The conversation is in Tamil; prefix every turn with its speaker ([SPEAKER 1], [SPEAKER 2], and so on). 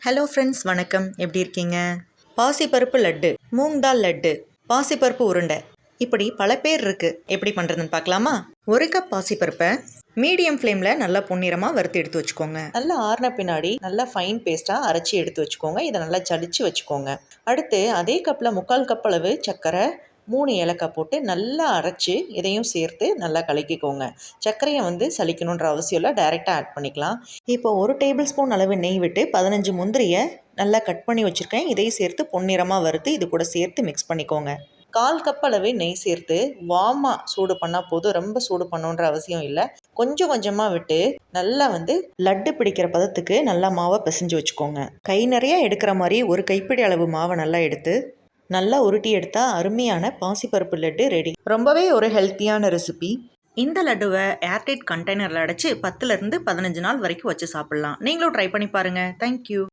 [SPEAKER 1] ஹலோ ஃப்ரெண்ட்ஸ், வணக்கம். எப்படி இருக்கீங்க? பாசிப்பருப்பு லட்டு, மூங் தால் லட்டு, பாசிப்பருப்பு உருண்டை, இப்படி பல பேர் இருக்குது. எப்படி பண்ணுறதுன்னு பார்க்கலாமா? ஒரு கப் பாசிப்பருப்பை மீடியம் ஃப்ளேமில் நல்லா பொன்னிறமாக வறுத்து எடுத்து வச்சுக்கோங்க. நல்லா ஆறின பின்னாடி நல்லா ஃபைன் பேஸ்ட்டாக அரைச்சி எடுத்து வச்சுக்கோங்க. இதை நல்லா ஜலிச்சு வச்சுக்கோங்க. அடுத்து அதே கப்பில் 3/4 கப் அளவு சர்க்கரை, 3 ஏலக்காய் போட்டு நல்லா அரைச்சி இதையும் சேர்த்து நல்லா கலக்கிக்கோங்க. சர்க்கரையை சலிக்கணுன்ற அவசியம் இல்லை, டைரெக்டாக ஆட் பண்ணிக்கலாம். இப்போ 1 டேபிள் ஸ்பூன் அளவு நெய் விட்டு 15 முந்திரியை நல்லா கட் பண்ணி வச்சுருக்கேன். இதையும் சேர்த்து பொன்னிறமாக வறுத்து இது கூட சேர்த்து மிக்ஸ் பண்ணிக்கோங்க. 1/4 கப் அளவு நெய் சேர்த்து வார்மாக சூடு பண்ணால் போதும். ரொம்ப சூடு பண்ணணுன்ற அவசியம் இல்லை. கொஞ்சம் கொஞ்சமாக விட்டு நல்லா லட்டு பிடிக்கிற பதத்துக்கு நல்லா மாவை பிசைஞ்சு வச்சுக்கோங்க. கை நிறையா எடுக்கிற மாதிரி ஒரு கைப்பிடி அளவு மாவை நல்லா எடுத்து நல்லா உருட்டி எடுத்தால் அருமையான பாசிப்பருப்பு லட்டு ரெடி. ரொம்பவே ஒரு ஹெல்த்தியான ரெசிபி. இந்த லட்டுவை ஏர்டைட் கண்டெய்னரில் அடைச்சி 10லேருந்து 15 நாள் வரைக்கும் வச்சு சாப்பிட்லாம். நீங்களும் ட்ரை பண்ணி பாருங்கள். தேங்க்யூ.